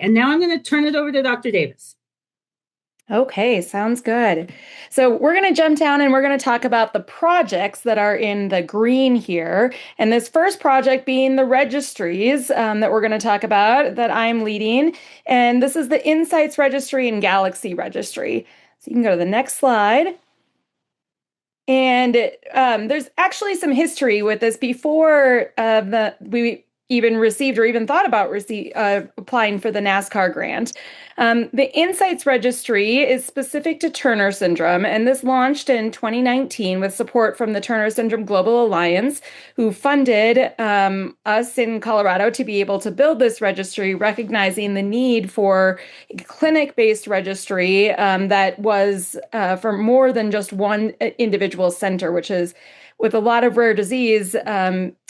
and now I'm going to turn it over to Dr. Davis. Okay, sounds good. So we're going to jump down and we're going to talk about the projects that are in the green here. And this first project being the registries that we're going to talk about that I'm leading. And this is the Insights Registry and Galaxy Registry. So you can go to the next slide. And there's actually some history with this before we even received or even thought about applying for the NASCAR grant. The Insights Registry is specific to Turner syndrome, and this launched in 2019 with support from the Turner Syndrome Global Alliance, who funded us in Colorado to be able to build this registry, recognizing the need for a clinic-based registry that was for more than just one individual center, which is with a lot of rare disease,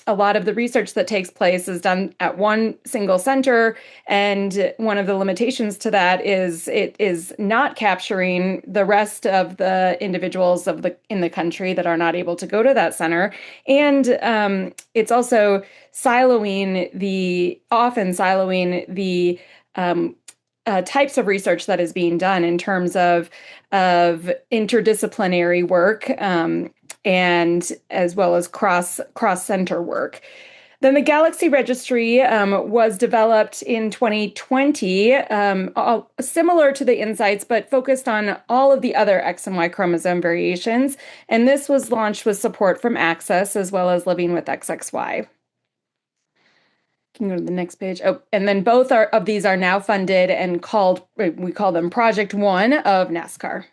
a lot of the research that takes place is done at one single center. And one of the limitations to that is it is not capturing the rest of the individuals in the country that are not able to go to that center. And it's also often siloing the types of research that is being done in terms of interdisciplinary work, and as well as cross-center work. Then the Galaxy Registry was developed in 2020, similar to the Insights, but focused on all of the other X and Y chromosome variations. And this was launched with support from Access as well as Living with XXY. You can go to the next page. Oh, and then both of these are now funded and we call them Project One of NASCAR.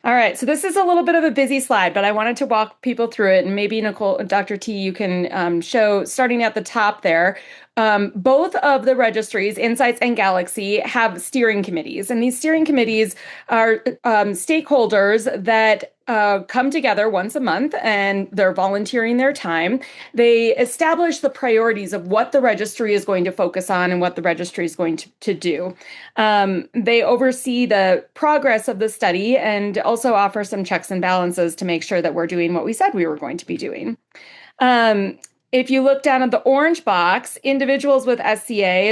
All right, so this is a little bit of a busy slide, but I wanted to walk people through it. And maybe Nicole, Dr. T, you can show, starting at the top there, both of the registries, Insights and Galaxy, have steering committees. And these steering committees are stakeholders that come together once a month, and they're volunteering their time. They establish the priorities of what the registry is going to focus on and what the registry is going to do. They oversee the progress of the study and also offer some checks and balances to make sure that we're doing what we said we were going to be doing. If you look down at the orange box, individuals with SCA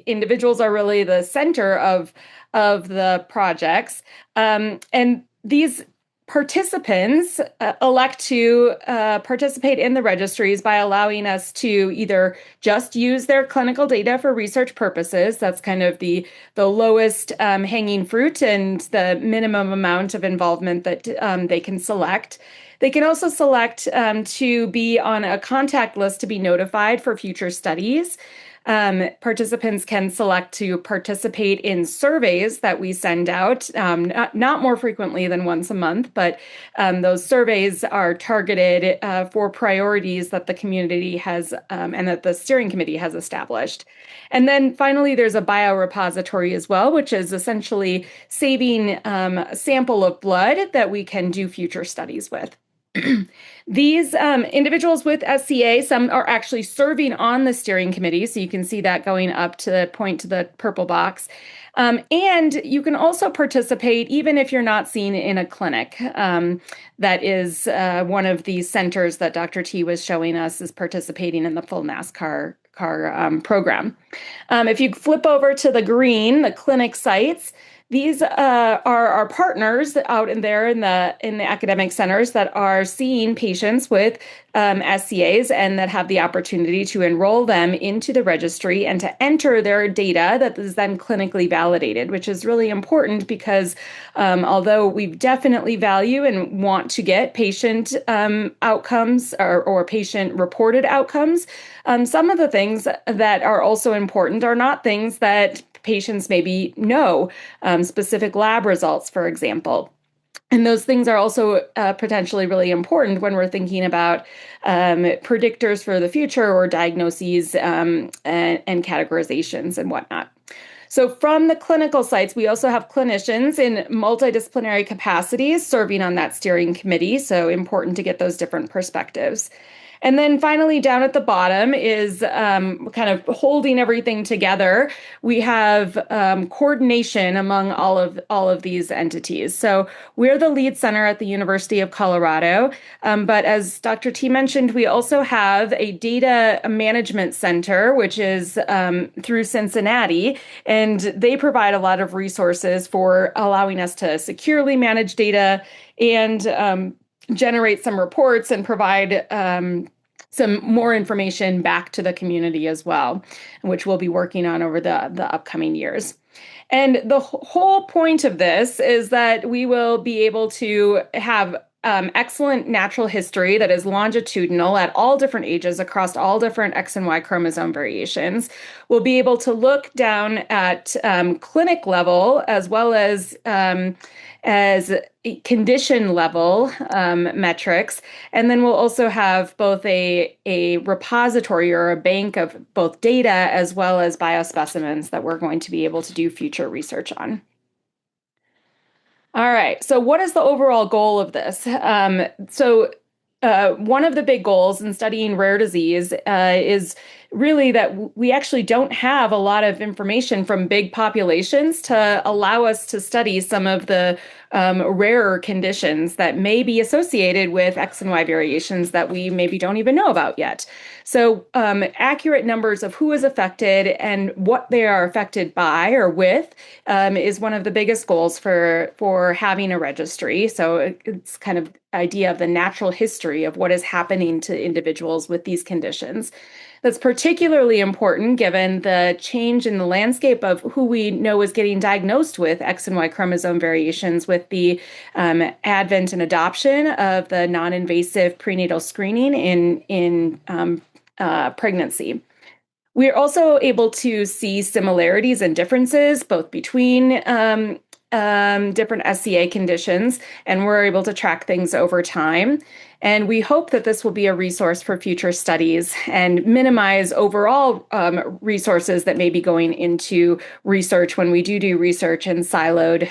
individuals are really the center of the projects. And these participants elect to participate in the registries by allowing us to either just use their clinical data for research purposes. That's kind of the lowest hanging fruit and the minimum amount of involvement that they can select. They can also select to be on a contact list to be notified for future studies. Participants can select to participate in surveys that we send out, not more frequently than once a month, but those surveys are targeted for priorities that the community has and that the steering committee has established. And then finally, there's a biorepository as well, which is essentially saving a sample of blood that we can do future studies with. These individuals with SCA, some are actually serving on the steering committee, so you can see that going up to the point to the purple box. And you can also participate even if you're not seen in a clinic. That is one of the centers that Dr. T was showing us is participating in the full NASCAR program. If you flip over to the green, the clinic sites, these are our partners out in the academic centers that are seeing patients with SCAs and that have the opportunity to enroll them into the registry and to enter their data that is then clinically validated, which is really important because although we definitely value and want to get patient outcomes or patient-reported outcomes, some of the things that are also important are not things that patients maybe know, specific lab results, for example. And those things are also potentially really important when we're thinking about predictors for the future or diagnoses and categorizations and whatnot. So from the clinical sites, we also have clinicians in multidisciplinary capacities serving on that steering committee. So important to get those different perspectives. And then finally, down at the bottom is kind of holding everything together. We have coordination among all of these entities. So we're the lead center at the University of Colorado, but as Dr. T mentioned, we also have a data management center, which is through Cincinnati, and they provide a lot of resources for allowing us to securely manage data and generate some reports and provide some more information back to the community as well, which we'll be working on over the upcoming years. And the whole point of this is that we will be able to have excellent natural history that is longitudinal at all different ages across all different X and Y chromosome variations. We'll be able to look down at clinic level as condition level metrics. And then we'll also have both a repository or a bank of both data as well as biospecimens that we're going to be able to do future research on. All right, so what is the overall goal of this? One of the big goals in studying rare disease is really that we actually don't have a lot of information from big populations to allow us to study some of the rarer conditions that may be associated with X and Y variations that we maybe don't even know about yet. So accurate numbers of who is affected and what they are affected by or with is one of the biggest goals for having a registry. So it's kind of idea of the natural history of what is happening to individuals with these conditions. That's particularly important given the change in the landscape of who we know is getting diagnosed with X and Y chromosome variations with the advent and adoption of the non-invasive prenatal screening in pregnancy. We are also able to see similarities and differences both between different SCA conditions, and we're able to track things over time. And we hope that this will be a resource for future studies and minimize overall resources that may be going into research when we do research in siloed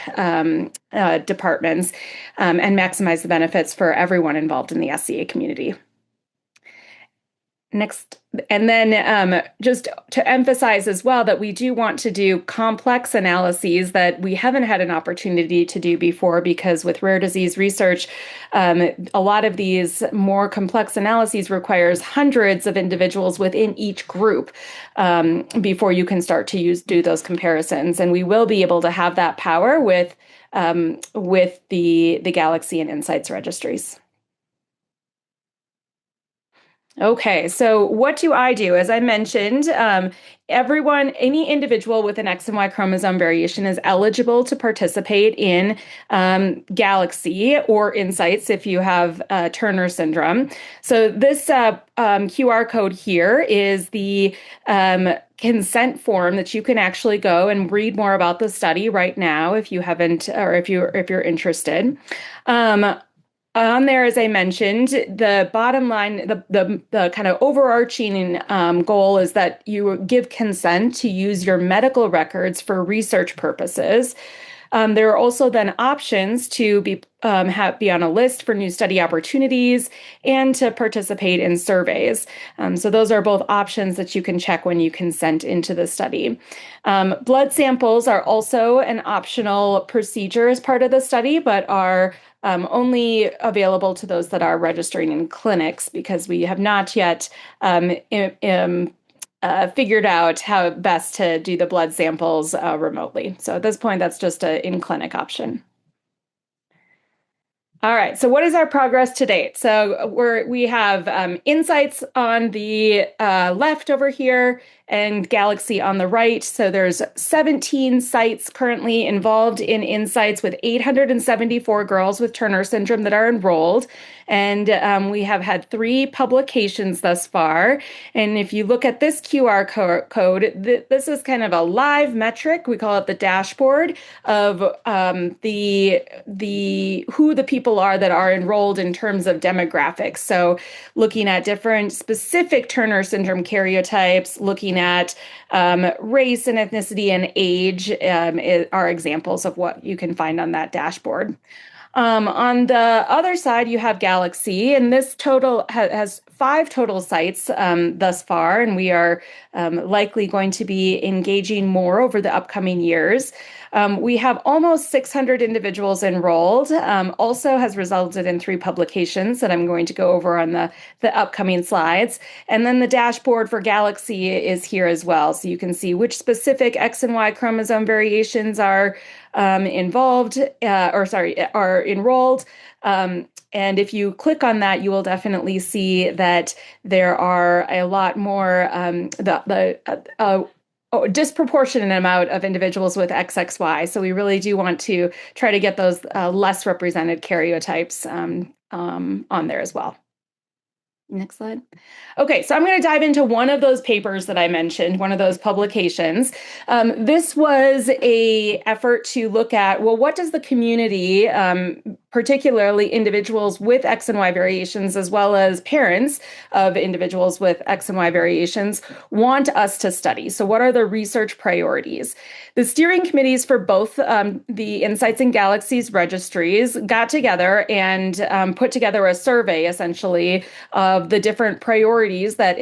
departments and maximize the benefits for everyone involved in the SCA community. Next, and then just to emphasize as well that we do want to do complex analyses that we haven't had an opportunity to do before, because with rare disease research, a lot of these more complex analyses requires hundreds of individuals within each group before you can start to do those comparisons. And we will be able to have that power with the Galaxy and Insights registries. Okay, so what do I do? As I mentioned, any individual with an X and Y chromosome variation is eligible to participate in Galaxy or Insights if you have Turner syndrome. So this QR code here is the consent form that you can actually go and read more about the study right now if you haven't, or if you're interested. On there, as I mentioned, the bottom line, the kind of overarching goal is that you give consent to use your medical records for research purposes. There are also then options to be on a list for new study opportunities and to participate in surveys. So those are both options that you can check when you consent into the study. Blood samples are also an optional procedure as part of the study, but are only available to those that are registering in clinics, because we have not yet figured out how best to do the blood samples remotely. So at this point, that's just an in-clinic option. All right, so what is our progress to date? So we have Insights on the left over here and Galaxy on the right. So there's 17 sites currently involved in Insights with 874 girls with Turner syndrome that are enrolled. And we have had 3 publications thus far. And if you look at this QR code, this is kind of a live metric. We call it the dashboard of who the people are that are enrolled in terms of demographics. So looking at different specific Turner syndrome karyotypes, looking at race and ethnicity and age are examples of what you can find on that dashboard. On the other side, you have Galaxy, and this total has 5 total sites thus far, and we are likely going to be engaging more over the upcoming years. We have almost 600 individuals enrolled, also has resulted in 3 publications that I'm going to go over on the upcoming slides. And then the dashboard for Galaxy is here as well. So you can see which specific X and Y chromosome variations are are enrolled. And if you click on that, you will definitely see that there are a lot more disproportionate amount of individuals with XXY. So we really do want to try to get those less represented karyotypes on there as well. Next slide. Okay, so I'm going to dive into one of those papers that I mentioned, one of those publications. This was a effort to look at, well, what does the community, particularly individuals with X and Y variations, as well as parents of individuals with X and Y variations, want us to study? So what are the research priorities? The steering committees for both the Insights and Galaxies registries got together and put together a survey, essentially, of the different priorities that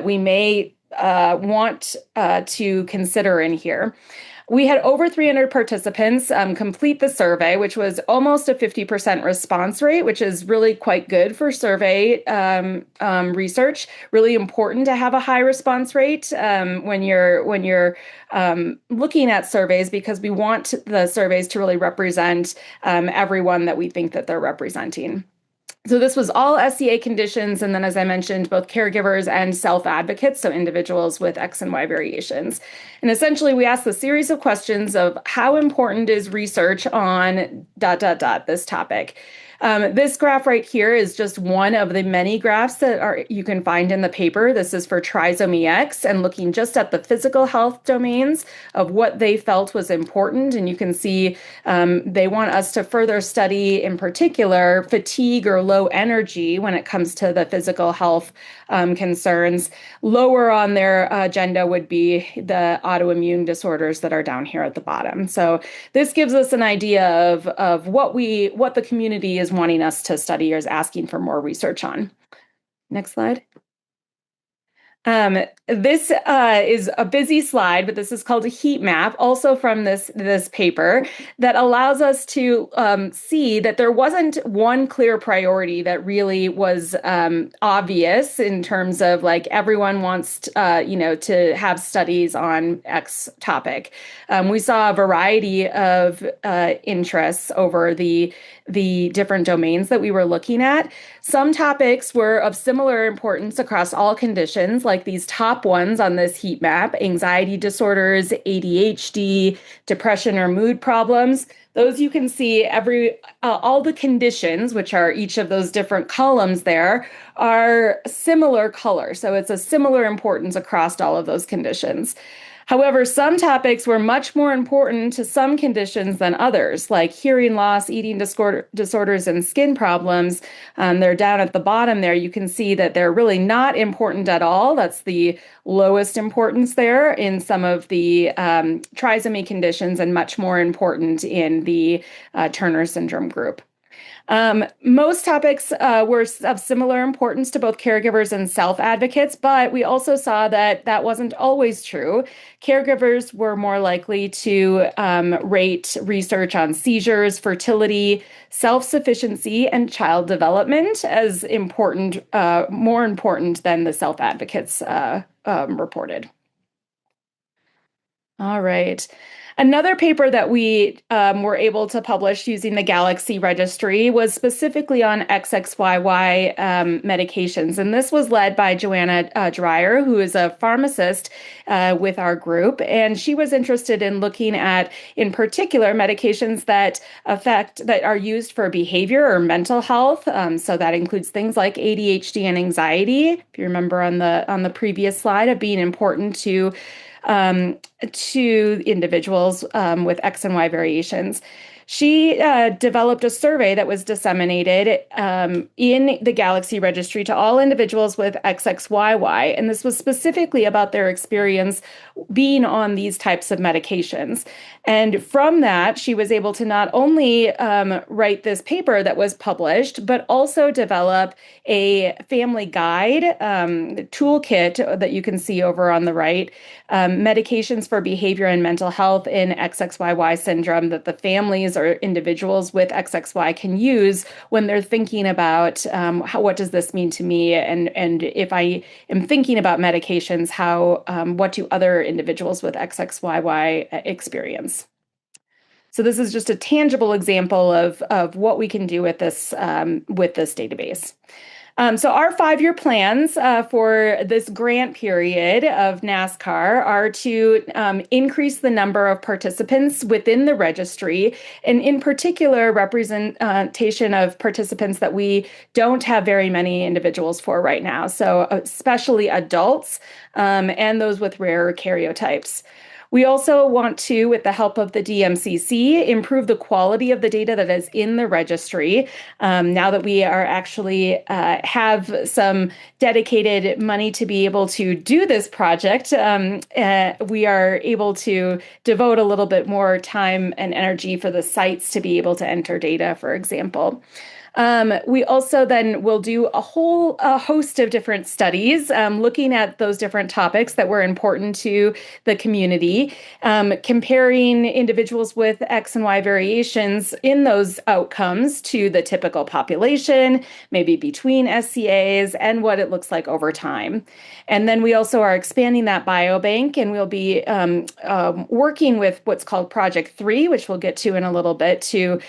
we may want to consider in here. We had over 300 participants complete the survey, which was almost a 50% response rate, which is really quite good for survey research. Really important to have a high response rate when you're looking at surveys, because we want the surveys to really represent everyone that we think that they're representing. So this was all SCA conditions, and then, as I mentioned, both caregivers and self-advocates, so individuals with X and Y variations. And essentially, we asked a series of questions of how important is research on ... this topic. This graph right here is just one of the many graphs that you can find in the paper. This is for trisomy X and looking just at the physical health domains of what they felt was important. And you can see they want us to further study, in particular, fatigue or low energy when it comes to the physical health concerns. Lower on their agenda would be the autoimmune disorders that are down here at the bottom. So this gives us an idea of what the community is wanting us to study or is asking for more research on. Next slide. This is a busy slide, but this is called a heat map, also from this paper, that allows us to see that there wasn't one clear priority that really was obvious in terms of, like, everyone wants to have studies on X topic. We saw a variety of interests over the different domains that we were looking at. Some topics were of similar importance across all conditions, like these top ones on this heat map: anxiety disorders, ADHD, depression or mood problems. Those you can see all the conditions, which are each of those different columns there, are similar color. So it's a similar importance across all of those conditions. However, some topics were much more important to some conditions than others, like hearing loss, eating disorders, and skin problems. They're down at the bottom there. You can see that they're really not important at all. That's the lowest importance there in some of the trisomy conditions, and much more important in the Turner syndrome group. Most topics were of similar importance to both caregivers and self-advocates, but we also saw that wasn't always true. Caregivers were more likely to rate research on seizures, fertility, self-sufficiency, and child development as important, more important than the self-advocates reported. All right. Another paper that we were able to publish using the Galaxy registry was specifically on XXYY medications. And this was led by Joanna Dreyer, who is a pharmacist with our group. And she was interested in looking at, in particular, medications that are used for behavior or mental health. So that includes things like ADHD and anxiety, if you remember on the previous slide, of being important to individuals with X and Y variations. She developed a survey that was disseminated in the Galaxy Registry to all individuals with XXYY, and this was specifically about their experience being on these types of medications. And from that, she was able to not only write this paper that was published, but also develop a family guide toolkit that you can see over on the right, medications for behavior and mental health in XXYY syndrome that the families or individuals with XXY can use when they're thinking about what does this mean to me, and if I am thinking about medications, what do other individuals with XXYY experience? So this is just a tangible example of what we can do with this database. So our 5-year plans for this grant period of NASCAR are to increase the number of participants within the registry, and in particular, representation of participants that we don't have very many individuals for right now. So especially adults and those with rare karyotypes. We also want to, with the help of the DMCC, improve the quality of the data that is in the registry. Now that we are actually have some dedicated money to be able to do this project, we are able to devote a little bit more time and energy for the sites to be able to enter data, for example. We also then will do a whole host of different studies looking at those different topics that were important to the community, comparing individuals with X and Y variations in those outcomes to the typical population, maybe between SCAs, and what it looks like over time. And then we also are expanding that biobank, and we'll be working with what's called Project 3, which we'll get to in a little bit, to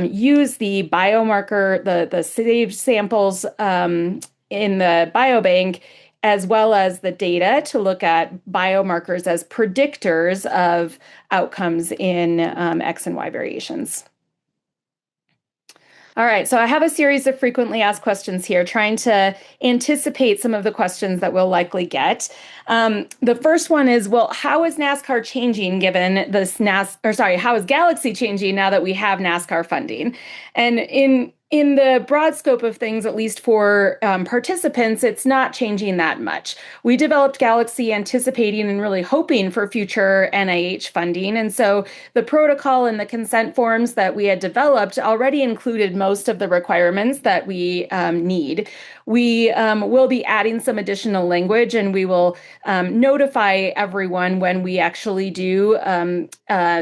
use the biomarker, the saved samples in the biobank, as well as the data to look at biomarkers as predictors of outcomes in X and Y variations. All right, so I have a series of frequently asked questions here, trying to anticipate some of the questions that we'll likely get. The first one is, well, how is NASCAR changing given this how is Galaxy changing now that we have NASCAR funding? And in the broad scope of things, at least for participants, it's not changing that much. We developed Galaxy anticipating and really hoping for future NIH funding. And so the protocol and the consent forms that we had developed already included most of the requirements that we need. We will be adding some additional language, and we will notify everyone when we actually do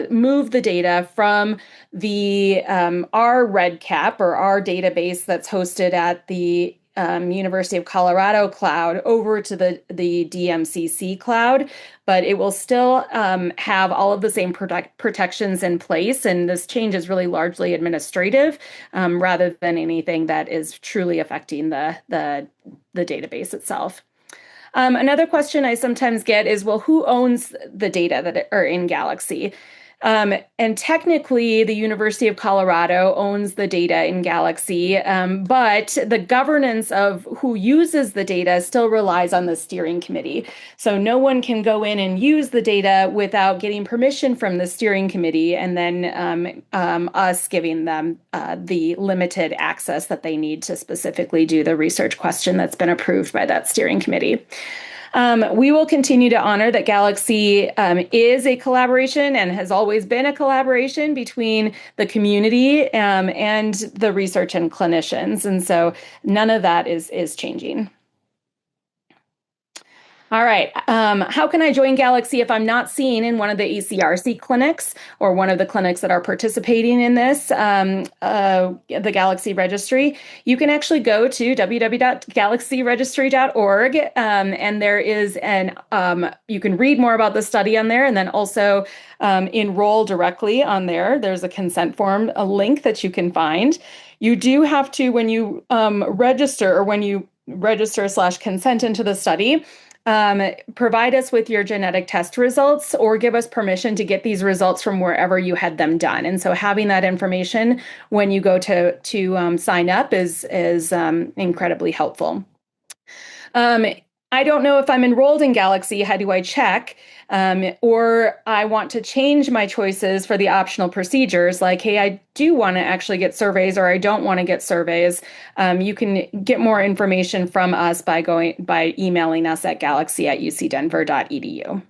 move the data from the our REDCap, or our database that's hosted at the University of Colorado cloud, over to the DMCC cloud, but it will still have all of the same protections in place. And this change is really largely administrative rather than anything that is truly affecting the database itself. Another question I sometimes get is, well, who owns the data that are in Galaxy? And technically, the University of Colorado owns the data in Galaxy, but the governance of who uses the data still relies on the steering committee. So no one can go in and use the data without getting permission from the steering committee, and then us giving them the limited access that they need to specifically do the research question that's been approved by that steering committee. We will continue to honor that Galaxy is a collaboration and has always been a collaboration between the community and the research and clinicians. And so none of that is changing. All right. How can I join Galaxy if I'm not seen in one of the ECRC clinics or one of the clinics that are participating in this, the Galaxy Registry? You can actually go to www.galaxyregistry.org, and there is you can read more about the study on there, and then also enroll directly on there. There's a consent form, a link that you can find. You do have to, when you register/consent into the study, provide us with your genetic test results, or give us permission to get these results from wherever you had them done. And so having that information when you go to sign up is incredibly helpful. I don't know if I'm enrolled in Galaxy. How do I check? Or I want to change my choices for the optional procedures, like, hey, I do want to actually get surveys, or I don't want to get surveys. You can get more information from us by emailing us at galaxy@ucdenver.edu.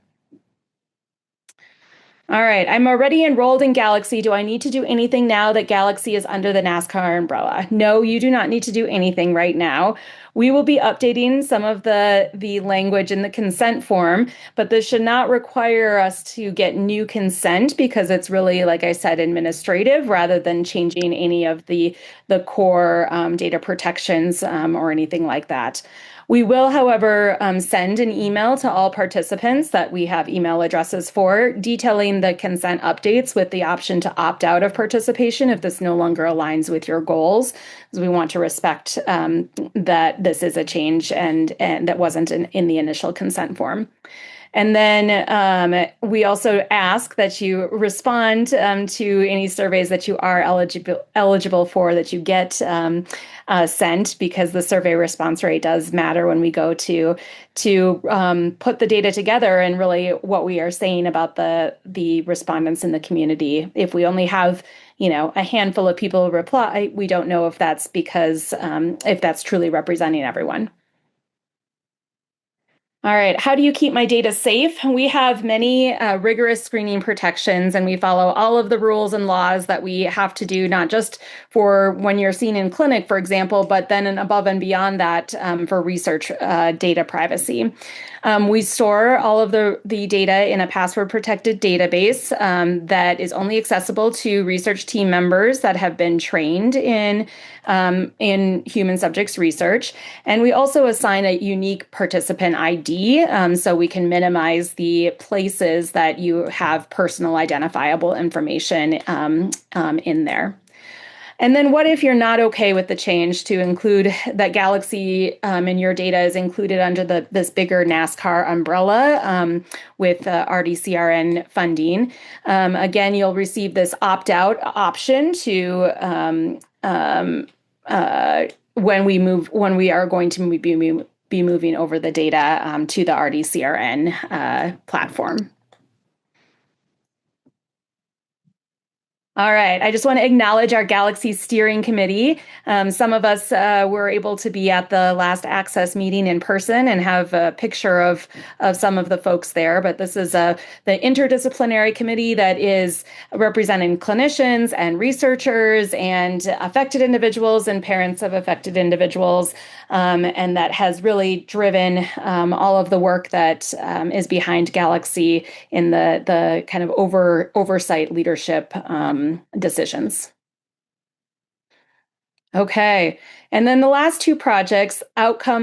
All right, I'm already enrolled in Galaxy. Do I need to do anything now that Galaxy is under the NASCAR umbrella? No, you do not need to do anything right now. We will be updating some of the language in the consent form, but this should not require us to get new consent because it's really, like I said, administrative rather than changing any of the core data protections or anything like that. We will, however, send an email to all participants that we have email addresses for, detailing the consent updates with the option to opt out of participation if this no longer aligns with your goals, because we want to respect that this is a change and that wasn't in the initial consent form. And then we also ask that you respond to any surveys that you are eligible for, that you get sent, because the survey response rate does matter when we go to put the data together and really what we are saying about the respondents in the community. If we only have a handful of people reply, we don't know if that's because if that's truly representing everyone. All right. How do you keep my data safe? We have many rigorous screening protections, and we follow all of the rules and laws that we have to do, not just for when you're seen in clinic, for example, but then above and beyond that for research data privacy. We store all of the data in a password protected database that is only accessible to research team members that have been trained in human subjects research. And we also assign a unique participant ID so we can minimize the places that you have personal identifiable information in there. And then what if you're not okay with the change to include that Galaxy in your data is included under this bigger NASCAR umbrella with RDCRN funding? Again, you'll receive this opt-out option to when we are going to be moving over the data to the RDCRN platform. All right. I just want to acknowledge our Galaxy Steering Committee. Some of us were able to be at the last Access meeting in person and have a picture of some of the folks there. But this is the interdisciplinary committee that is representing clinicians and researchers and affected individuals and parents of affected individuals. And that has really driven all of the work that is behind Galaxy in the kind of oversight leadership decisions. Okay, and then the last two projects, outcomes